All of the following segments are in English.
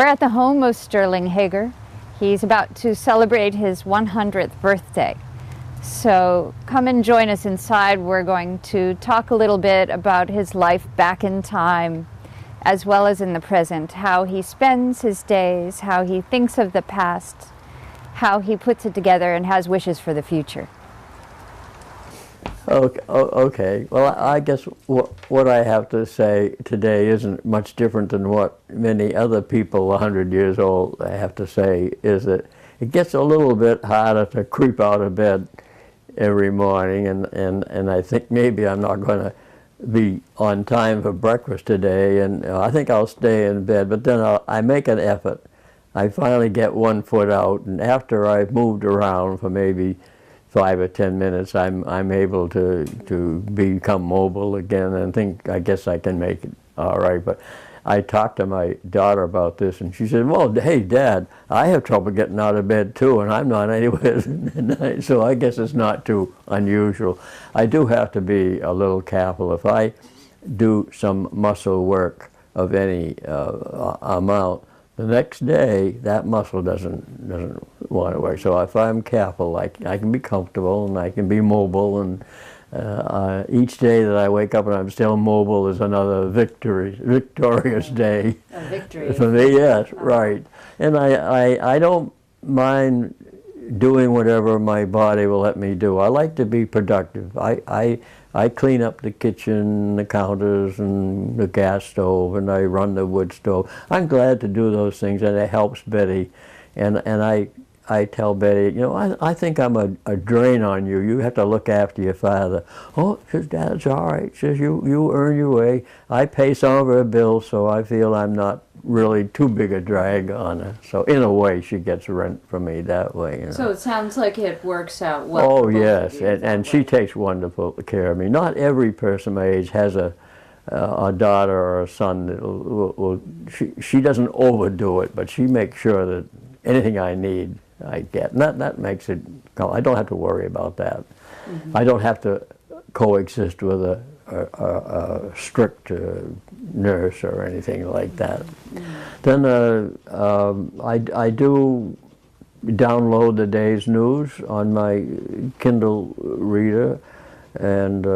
We're at the home of Sterling Hager. He's about to celebrate his 100th birthday. So come and join us inside. We're going to talk a little bit about his life back in time, as well as in the present, how he spends his days, how he thinks of the past, how he puts it together and has wishes for the future. Okay. Well, I guess what I have to say today isn't much different than what many other people 100 years old have to say, is that it gets a little bit harder to creep out of bed every morning, and I think maybe I'm not going to be on time for breakfast today, and I think I'll stay in bed, but then I make an effort. I finally get one foot out, and after I've moved around for maybe 5 or 10 minutes, I'm able to become mobile again and think, I guess I can make it all right. But I talked to my daughter about this, and she said, well, hey, Dad, I have trouble getting out of bed too, and I'm not anywhere, so I guess it's not too unusual. I do have to be a little careful. If I do some muscle work of any amount, the next day, that muscle doesn't want to work. So if I'm careful, I can be comfortable and I can be mobile. And each day that I wake up and I'm still mobile is another victorious day. A victory. For me, yes, right. And I don't mind doing whatever my body will let me do. I like to be productive. I clean up the kitchen, the counters, and the gas stove, and I run the wood stove. I'm glad to do those things, and it helps Betty. And I tell Betty, you know, I think I'm a drain on you. You have to look after your father. Oh, she says, Dad, it's all right. She says, you earn your way. I pay some of her bills, so I feel I'm not really too big a drag on her. So in a way, she gets rent from me that way. You know. So it sounds like it works out well. Oh, yes, and she takes wonderful care of me. Not every person my age has a daughter or a son that she doesn't overdo it, but she makes sure that anything I need, I get. And that makes it, I don't have to worry about that. Mm-hmm. I don't have to coexist with a strict nurse or anything like that. Mm-hmm. Then I do download the day's news on my Kindle reader, and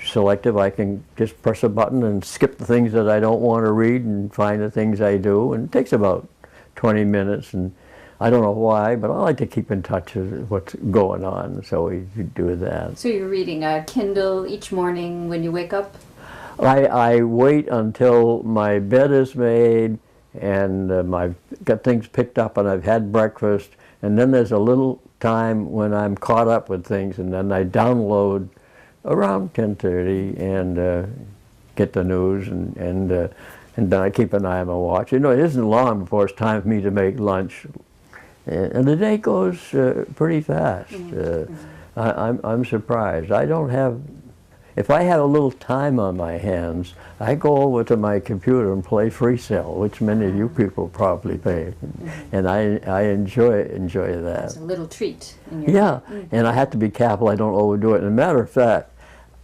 selective. I can just press a button and skip the things that I don't want to read and find the things I do, and it takes about 20 minutes, and I don't know why, but I like to keep in touch with what's going on, so we do that. So you're reading a Kindle each morning when you wake up? I wait until my bed is made and I've got things picked up and I've had breakfast, and then there's a little time when I'm caught up with things, and then I download around 10:30 and get the news, and then I keep an eye on my watch. You know, it isn't long before it's time for me to make lunch. And the day goes pretty fast. I'm surprised. I don't have, if I have a little time on my hands, I go over to my computer and play Free Cell, which many of you people probably play. And I enjoy that. It's a little treat in your Yeah, and I have to be careful I don't overdo it. And a matter of fact,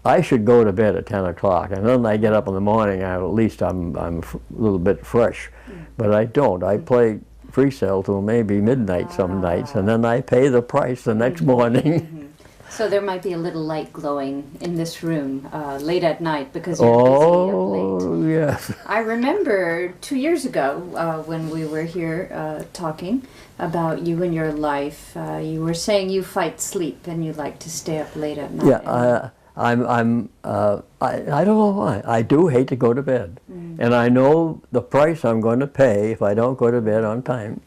I should go to bed at 10 o'clock, and then I get up in the morning, at least I'm a little bit fresh. But I don't. I play Free Cell till maybe midnight some nights, and then I pay the price the next morning. So there might be a little light glowing in this room late at night because you're busy up late. Oh, yes. I remember 2 years ago when we were here talking about you and your life. You were saying you fight sleep and you like to stay up late at night. Yeah, I don't know why. I do hate to go to bed. And I know the price I'm going to pay if I don't go to bed on time.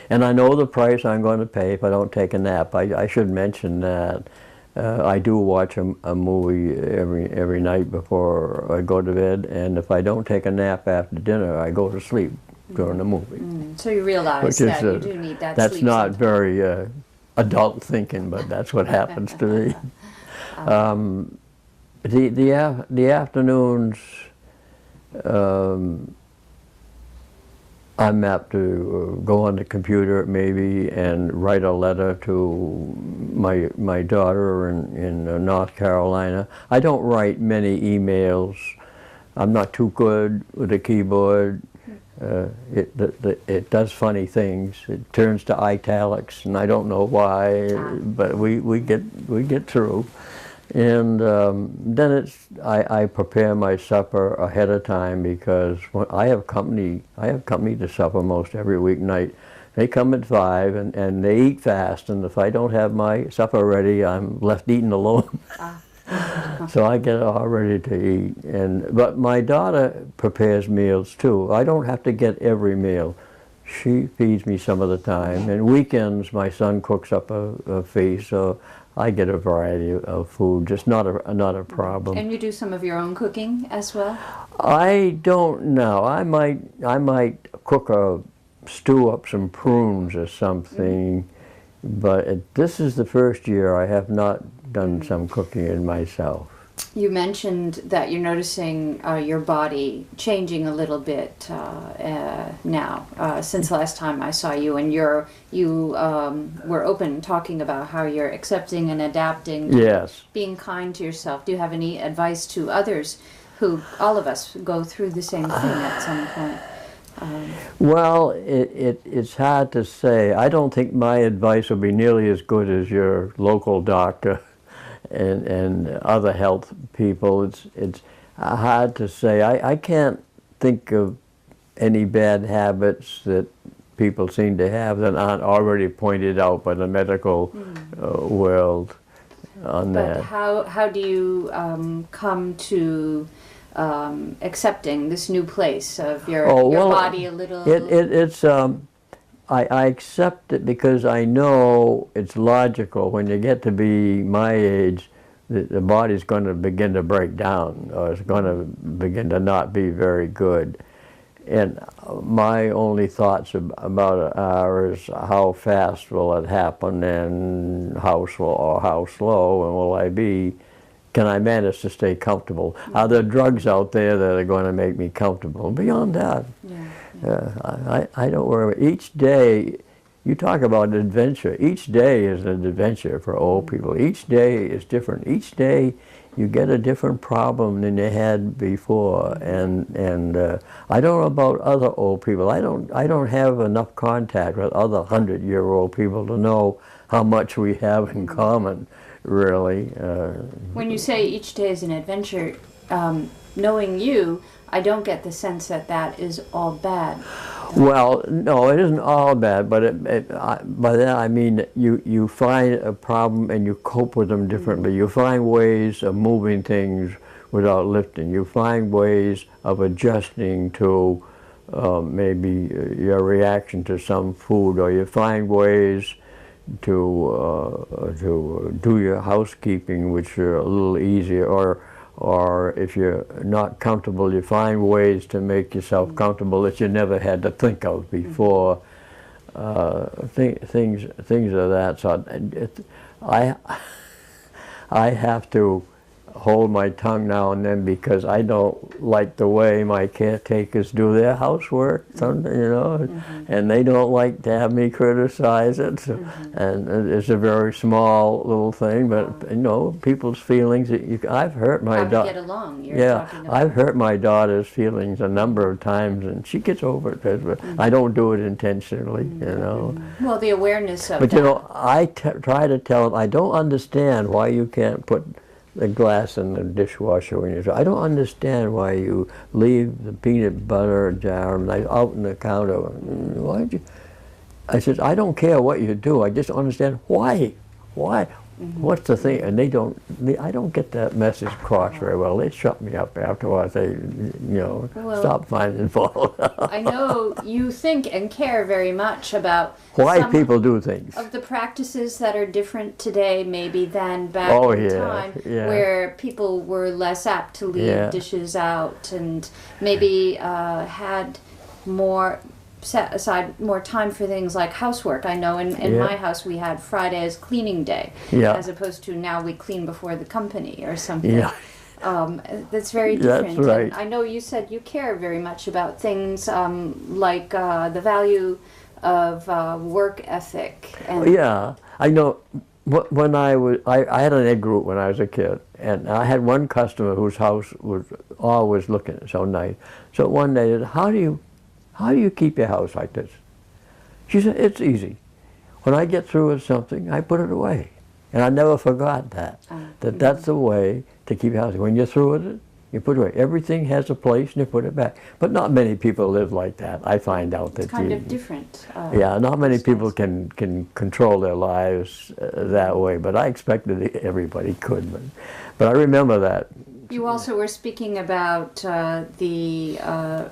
And I know the price I'm going to pay if I don't take a nap. I should mention that I do watch a movie every night before I go to bed, and if I don't take a nap after dinner, I go to sleep during the movie. So you realize that you do need that that's sleep. That's not very adult thinking, but that's what happens to me. The afternoons, I'm apt to go on the computer maybe and write a letter to my daughter in North Carolina. I don't write many emails. I'm not too good with a keyboard. It does funny things. It turns to italics, and I don't know why, but we get through. And then I prepare my supper ahead of time, because when I have company to supper most every weeknight. They come at 5 and they eat fast, and if I don't have my supper ready, I'm left eating alone. So I get all ready to eat. But my daughter prepares meals too. I don't have to get every meal. She feeds me some of the time. And weekends, my son cooks up a feast, so I get a variety of food. Just not a problem. And you do some of your own cooking as well? I don't know. I might cook a stew up some prunes or something, but this is the first year I have not done some cooking in myself. You mentioned that you're noticing your body changing a little bit now since last time I saw you, and you were open talking about how you're accepting and adapting. Yes. Being kind to yourself. Do you have any advice to others who, all of us, go through the same thing at some point? Well, it's hard to say. I don't think my advice will be nearly as good as your local doctor and other health people. It's hard to say. I can't think of any bad habits that people seem to have that aren't already pointed out by the medical world on that. But how do you come to accepting this new place of your body a little? I accept it because I know it's logical. When you get to be my age, the body's going to begin to break down, or it's going to begin to not be very good. And my only thoughts about it are is how fast will it happen, and how slow, and will I be? Can I manage to stay comfortable? Are there drugs out there that are going to make me comfortable? Beyond that, I don't worry. Each day, you talk about adventure. Each day is an adventure for old people. Each day is different. Each day, you get a different problem than you had before. And I don't know about other old people. I don't have enough contact with other 100-year-old people to know how much we have in common, really. When you say each day is an adventure, knowing you, I don't get the sense that that is all bad. Well, no, it isn't all bad, but by that I mean you find a problem and you cope with them differently. You find ways of moving things without lifting. You find ways of adjusting to maybe your reaction to some food, or you find ways to do your housekeeping, which are a little easier, or if you're not comfortable, you find ways to make yourself comfortable that you never had to think of before. Things of that sort. I have to hold my tongue now and then, because I don't like the way my caretakers do their housework, and they don't like to have me criticize it. So, and it's a very small little thing, but people's feelings. I've hurt my daughter. Get along. I've hurt my daughter's feelings a number of times, and she gets over it. But I don't do it intentionally, Well, the awareness of But that. I try to tell them, I don't understand why you can't put the glass in the dishwasher when I don't understand why you leave the peanut butter jar out in the counter. Why'd you? I said, I don't care what you do. I just don't understand why. What's the thing? And I don't get that message across very well. They shut me up after a while. They, stop finding fault. I know you think and care very much about why people do things. Of the practices that are different today maybe than back in time, where people were less apt to leave dishes out, and maybe had set aside more time for things like housework. I know in my house we had Friday as cleaning day, as opposed to now we clean before the company or something. Yeah. That's very different. That's right. And I know you said you care very much about things like the value of work ethic. And I know when I had an egg route when I was a kid, and I had one customer whose house was always looking so nice. So one day, I said, how do you keep your house like this? She said, it's easy. When I get through with something, I put it away. And I never forgot that. That's the way to keep your house. When you're through with it, you put it away. Everything has a place and you put it back. But not many people live like that. I find out that it's kind of different. Yeah, not many people can control their lives that way. But I expected everybody could. But I remember that. You also were speaking about the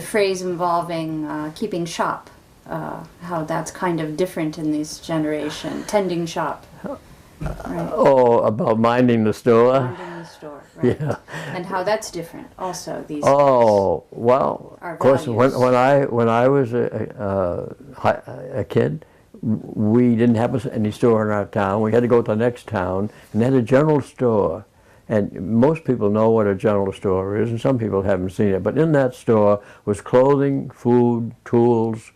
phrase involving keeping shop. How that's kind of different in this generation, tending shop. Right. Oh, about minding the store? Minding the store, right. Yeah. And how that's different also these days. Well, of course, values. when I was a kid, we didn't have any store in our town. We had to go to the next town, and they had a general store. And most people know what a general store is, and some people haven't seen it. But in that store was clothing, food, tools,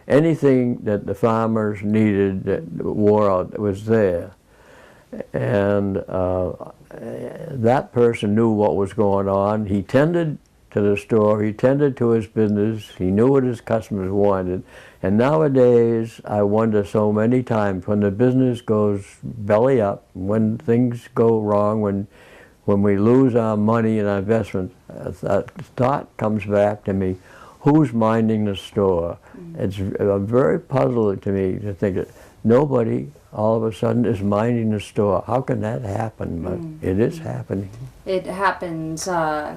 anything that the farmers needed that wore out was there. And that person knew what was going on. He tended to the store, he tended to his business, he knew what his customers wanted. And nowadays, I wonder so many times when the business goes belly up, when things go wrong, when we lose our money and our investment, that thought comes back to me, who's minding the store? It's very puzzling to me to think that nobody all of a sudden is minding the store. How can that happen? But it is happening. It happens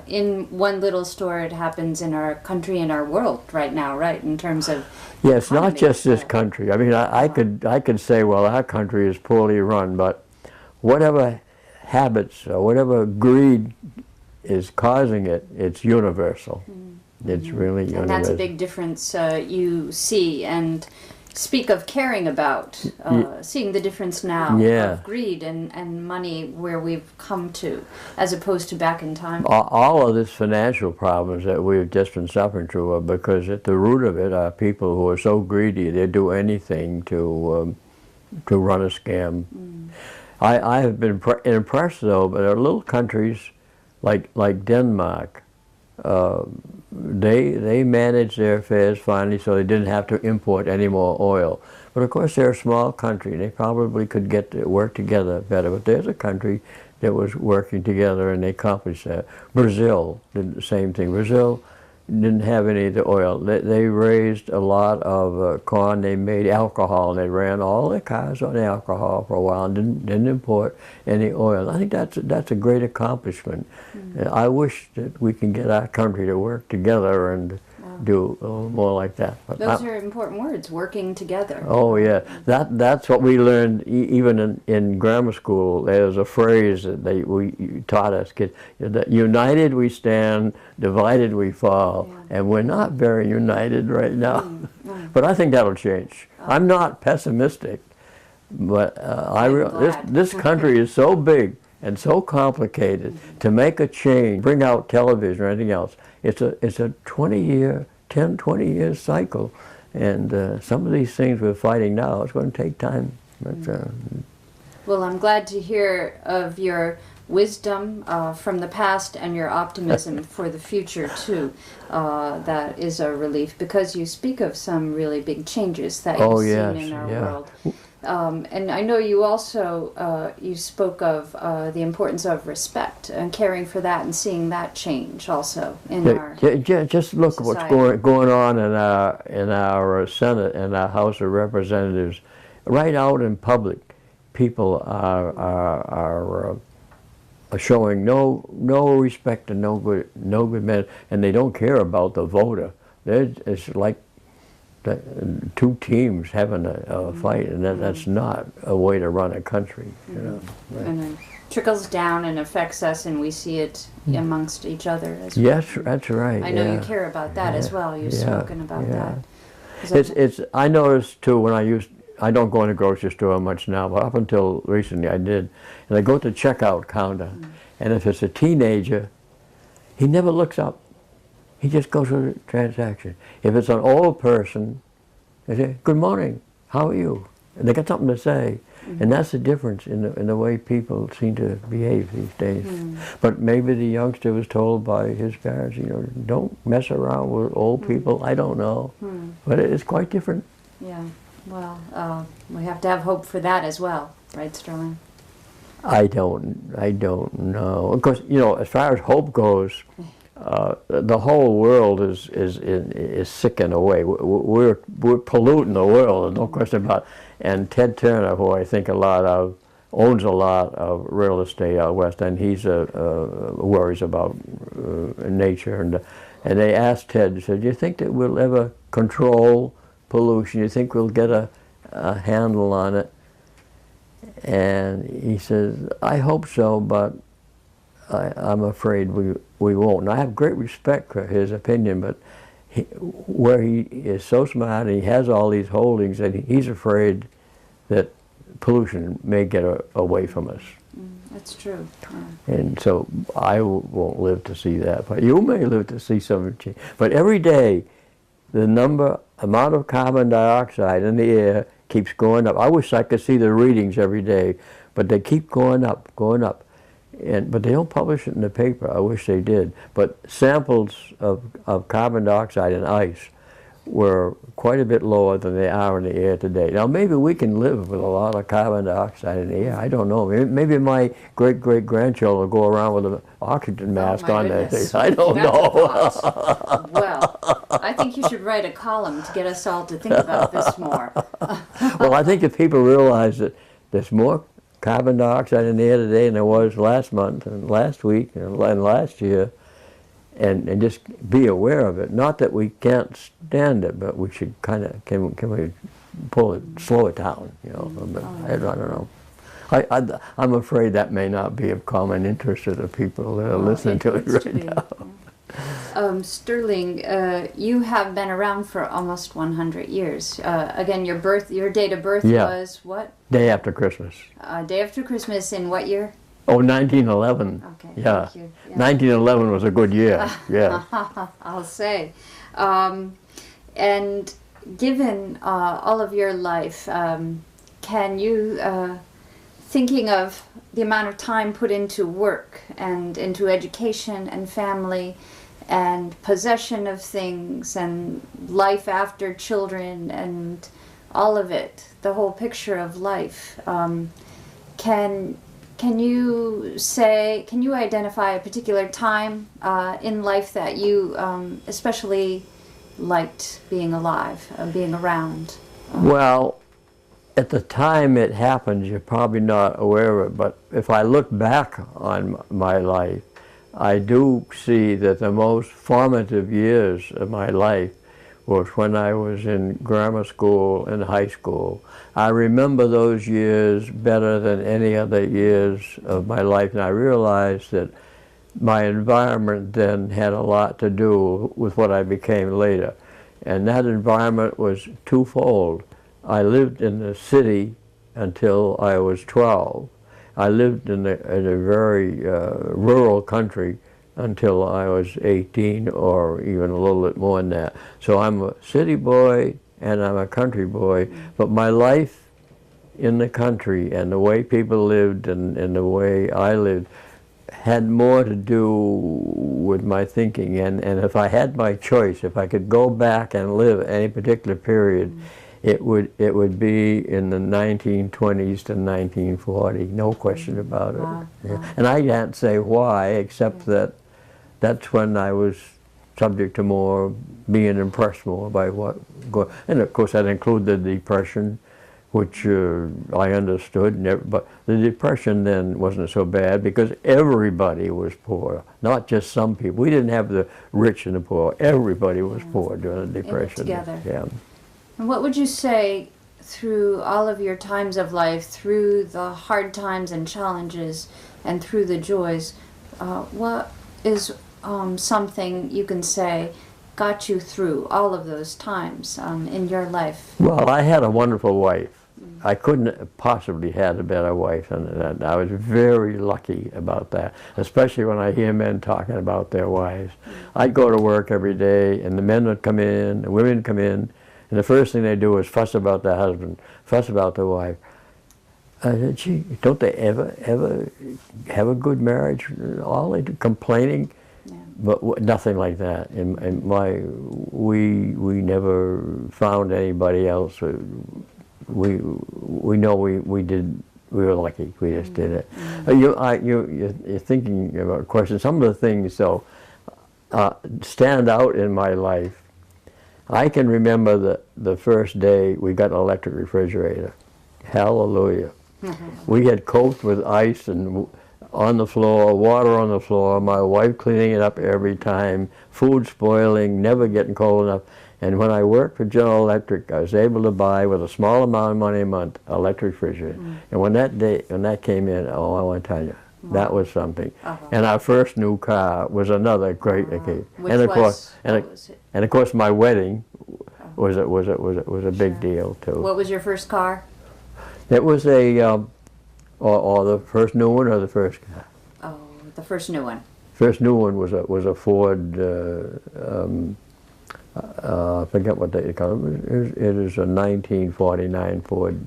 in one little store. It happens in our country and our world right now, right? In terms of yes, not just this country. I mean, I could say, well, our country is poorly run, but whatever habits or whatever greed is causing it, it's universal. It's really universal. And that's a big difference you see and speak of caring about, seeing the difference now of greed and money where we've come to, as opposed to back in time. All of this financial problems that we've just been suffering through are because at the root of it are people who are so greedy they do anything to run a scam. I have been impressed though, but there are little countries like Denmark. They managed their affairs finally, so they didn't have to import any more oil. But of course, they're a small country. They probably could get to work together better. But there's a country that was working together, and they accomplished that. Brazil did the same thing. Brazil didn't have any of the oil. They raised a lot of corn. They made alcohol, and they ran all their cars on alcohol for a while and didn't import any oil. I think that's a great accomplishment. I wish that we can get our country to work together and do a little more like that. But those are important words, working together. Oh yeah, that's what we learned even in grammar school. There's a phrase that we taught us kids, that united we stand, divided we fall, and we're not very united right now. But I think that'll change. I'm not pessimistic, but this country is so big and so complicated to make a change, bring out television or anything else. It's a 20-year cycle, and some of these things we're fighting now, it's going to take time. But, well, I'm glad to hear of your wisdom from the past and your optimism for the future too. That is a relief, because you speak of some really big changes that you've seen in our world. And I know you also you spoke of the importance of respect and caring for that and seeing that change also in our just look society. What's going on in our Senate and our House of Representatives. Right out in public, people are showing no respect and no good men, and they don't care about the voter. It's like two teams having a fight, and that's not a way to run a country. You know? Right. And it trickles down and affects us, and we see it amongst each other as well. Yes, that's right. I know you care about that as well. You've spoken about that. It's I noticed too when I don't go in the grocery store much now, but up until recently I did, and I go to the checkout counter, and if it's a teenager, he never looks up. He just goes through the transaction. If it's an old person, they say, "Good morning, how are you?" They got something to say. And that's the difference in the way people seem to behave these days. But maybe the youngster was told by his parents, you know, don't mess around with old people. I don't know. But it's quite different. Yeah. Well, we have to have hope for that as well, right, Sterling? I don't know. Of course, you know, as far as hope goes, the whole world is sick in a way. We're polluting the world, no question about it. And Ted Turner, who I think a lot of, owns a lot of real estate out west, and he's worries about nature. And they asked Ted, they said, do you think that we'll ever control pollution? You think we'll get a handle on it? And he says, I hope so, but I'm afraid we won't. And I have great respect for his opinion, but where he is so smart and he has all these holdings, and he's afraid that pollution may get away from us. That's true. And so I won't live to see that, but you may live to see some change. But every day, the amount of carbon dioxide in the air keeps going up. I wish I could see the readings every day, but they keep going up, going up. But they don't publish it in the paper. I wish they did. But samples of carbon dioxide in ice were quite a bit lower than they are in the air today. Now maybe we can live with a lot of carbon dioxide in the air. I don't know. Maybe my great-great-grandchildren will go around with an oxygen mask on their face. I don't know. Well, I think you should write a column to get us all to think about this more. Well, I think if people realize that there's more carbon dioxide in the air today than there was last month and last week and last year, and just be aware of it. Not that we can't stand it, but we should kind of, can we pull it, slow it down, you know. I don't know. I'm afraid that may not be of common interest to the people that are listening to it right now. Sterling, you have been around for almost 100 years. Again, your date of birth was what? Day after Christmas. Day after Christmas in what year? Oh, 1911. Okay, yeah. thank you. Yeah. 1911 was a good year. Yeah. I'll say. And given all of your life, can you, thinking of the amount of time put into work and into education and family and possession of things and life after children and all of it, the whole picture of life, can you identify a particular time in life that you especially liked being alive, being around? Well, at the time it happened, you're probably not aware of it, but if I look back on my life, I do see that the most formative years of my life was when I was in grammar school and high school. I remember those years better than any other years of my life, and I realized that my environment then had a lot to do with what I became later. And that environment was twofold. I lived in the city until I was 12. I lived in a very rural country until I was 18 or even a little bit more than that. So I'm a city boy and I'm a country boy, but my life in the country and the way people lived and the way I lived had more to do with my thinking. And if I had my choice, if I could go back and live any particular period, it would be in the 1920s to 1940, no question about it. Wow. Yeah. And I can't say why, except that that's when I was subject to more, being impressed more by what and of course that included the Depression, which I understood, but the Depression then wasn't so bad because everybody was poor, not just some people. We didn't have the rich and the poor. Everybody was poor during the Depression. Together. Yeah. And what would you say through all of your times of life, through the hard times and challenges and through the joys, what is something you can say got you through all of those times in your life? Well, I had a wonderful wife. I couldn't have possibly had a better wife than that. I was very lucky about that, especially when I hear men talking about their wives. I'd go to work every day, and the men would come in, the women would come in, And the first thing they do is fuss about the husband, fuss about the wife. I said, gee, don't they ever have a good marriage? All they do, complaining, but nothing like that. And we never found anybody else. We know we did. We were lucky. We just did it. You're thinking about questions. Some of the things though stand out in my life. I can remember the first day we got an electric refrigerator. Hallelujah. We had coped with ice and on the floor, water on the floor, my wife cleaning it up every time, food spoiling, never getting cold enough. And when I worked for General Electric, I was able to buy, with a small amount of money a month, an electric refrigerator. And when that came in, oh, I want to tell you, that was something. And our first new car was another great occasion. And of course, my wedding was a big deal too. What was your first car? It was a, or the first new one or the first car? Oh, the first new one. First new one was a Ford. I forget what they call it. It is a 1949 Ford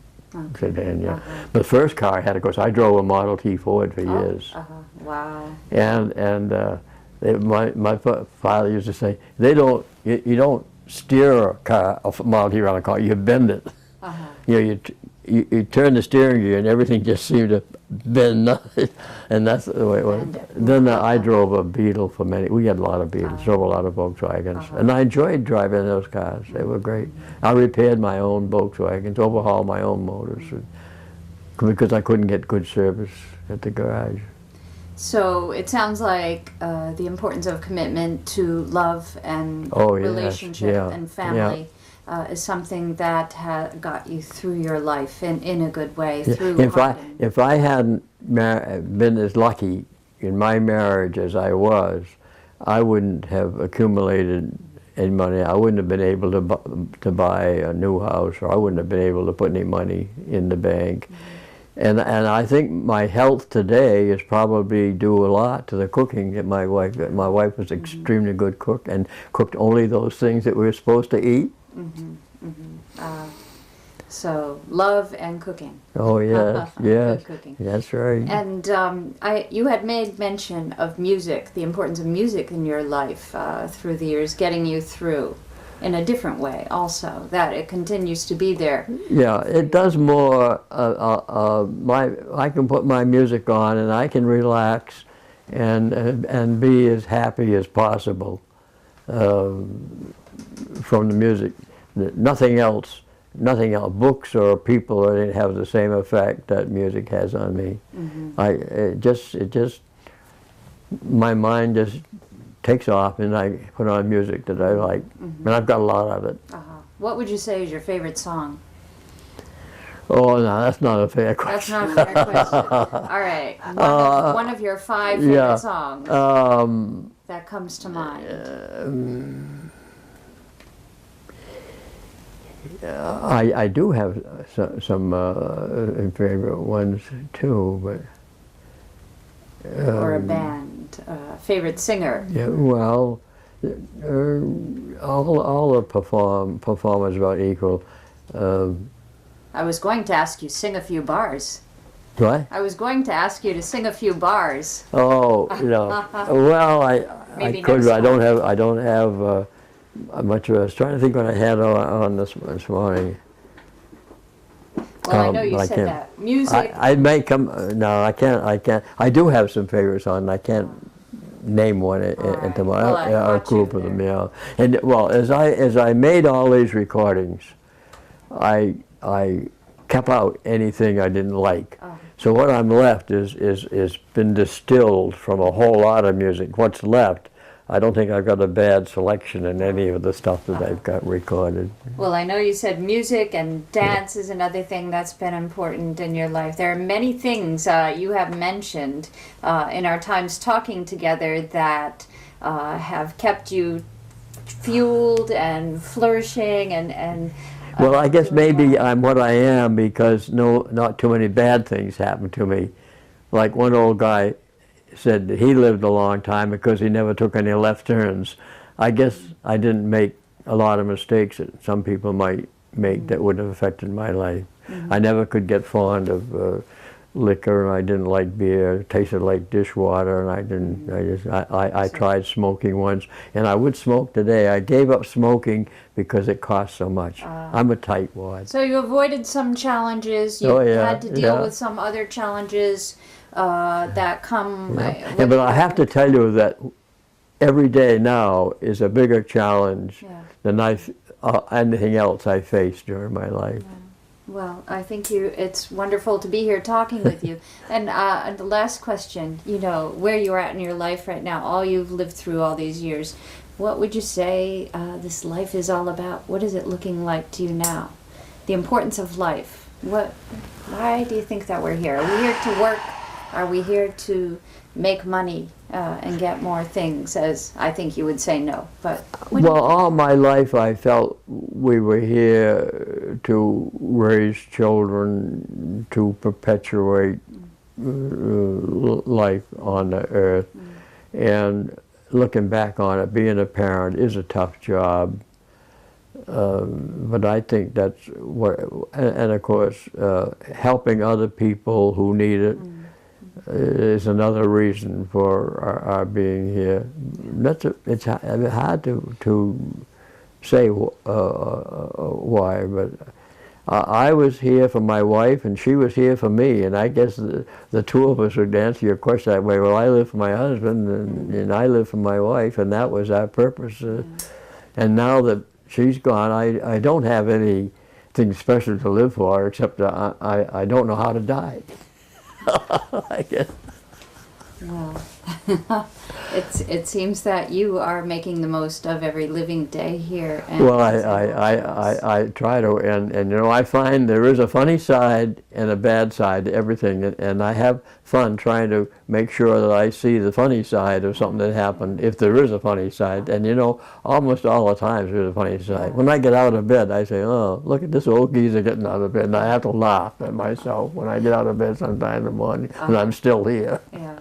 sedan. Yeah. The first car I had, of course, I drove a Model T Ford for years. Wow. And my father used to say, you don't steer a car, a Model T around a car, you bend it. You turn the steering gear and everything just seemed to bend, and that's the way it was. Then I drove a Beetle for we had a lot of Beetles, drove a lot of Volkswagens, and I enjoyed driving those cars. They were great. I repaired my own Volkswagens, overhauled my own motors, because I couldn't get good service at the garage. So it sounds like the importance of commitment to love and relationship and family is something that got you through your life in a good way. If I hadn't been as lucky in my marriage as I was, I wouldn't have accumulated any money. I wouldn't have been able to buy a new house, or I wouldn't have been able to put any money in the bank. And I think my health today is probably due a lot to the cooking that my wife did. My wife was an extremely good cook and cooked only those things that we were supposed to eat. So love and cooking. Oh yes, yes, good cooking. That's right. And you had made mention of music, the importance of music in your life through the years, getting you through in a different way. Also, that it continues to be there. Yeah, it does more. I can put my music on and I can relax, and be as happy as possible from the music. Nothing else, books or people or anything have the same effect that music has on me. My mind just takes off and I put on music that I like, and I've got a lot of it. What would you say is your favorite song? Oh no, that's not a fair question. That's not a fair question. All right, one of your 5 favorite songs that comes to mind. I do have some favorite ones too, but or a band, favorite singer. Yeah, well, all the performers about equal. I was going to ask you sing a few bars. What? I was going to ask you to sing a few bars. Oh, well, I could, but I don't have much of it. I was trying to think what I had on this morning. Well, I know you said that. Music. I may come. No, I can't. I do have some favorites on. I can't name one into a group of them. Yeah. And well, as I made all these recordings, I kept out anything I didn't like. So what I'm left is been distilled from a whole lot of music. What's left, I don't think I've got a bad selection in any of the stuff that I've got recorded. Well, I know you said music and dance is another thing that's been important in your life. There are many things you have mentioned in our times talking together that have kept you fueled and flourishing and well, I guess maybe I'm what I am because not too many bad things happened to me. Like one old guy said that he lived a long time because he never took any left turns. I guess I didn't make a lot of mistakes that some people might make that would have affected my life. I never could get fond of liquor, and I didn't like beer. It tasted like dishwater, and I didn't. I tried smoking once, and I would smoke today. I gave up smoking because it cost so much. I'm a tightwad. So you avoided some challenges. You had to deal with some other challenges that come. Yeah, but I have to tell you that every day now is a bigger challenge than anything else I faced during my life. Well, I think it's wonderful to be here talking with you. And the last question, you know, where you're at in your life right now, all you've lived through all these years, what would you say this life is all about? What is it looking like to you now? The importance of life. Why do you think that we're here? Are we here to work? Are we here to make money and get more things, as I think you would say no? But well, all my life I felt we were here to raise children, to perpetuate life on the earth. And looking back on it, being a parent is a tough job. But I think that's what, and of course, helping other people who need it is another reason for our being here. It's hard to say why, but I was here for my wife and she was here for me, and I guess the two of us would answer your question that way. Well, I live for my husband and I live for my wife, and that was our purpose. And now that she's gone, I don't have anything special to live for, except I don't know how to die. I guess. Well, it seems that you are making the most of every living day here. And well, I try to, and you know, I find there is a funny side and a bad side to everything, and I have fun trying to make sure that I see the funny side of something that happened, if there is a funny side. And you know, almost all the times there's a funny side. When I get out of bed, I say, oh, look at this old geezer getting out of bed, and I have to laugh at myself when I get out of bed sometime in the morning, and I'm still here. Yeah.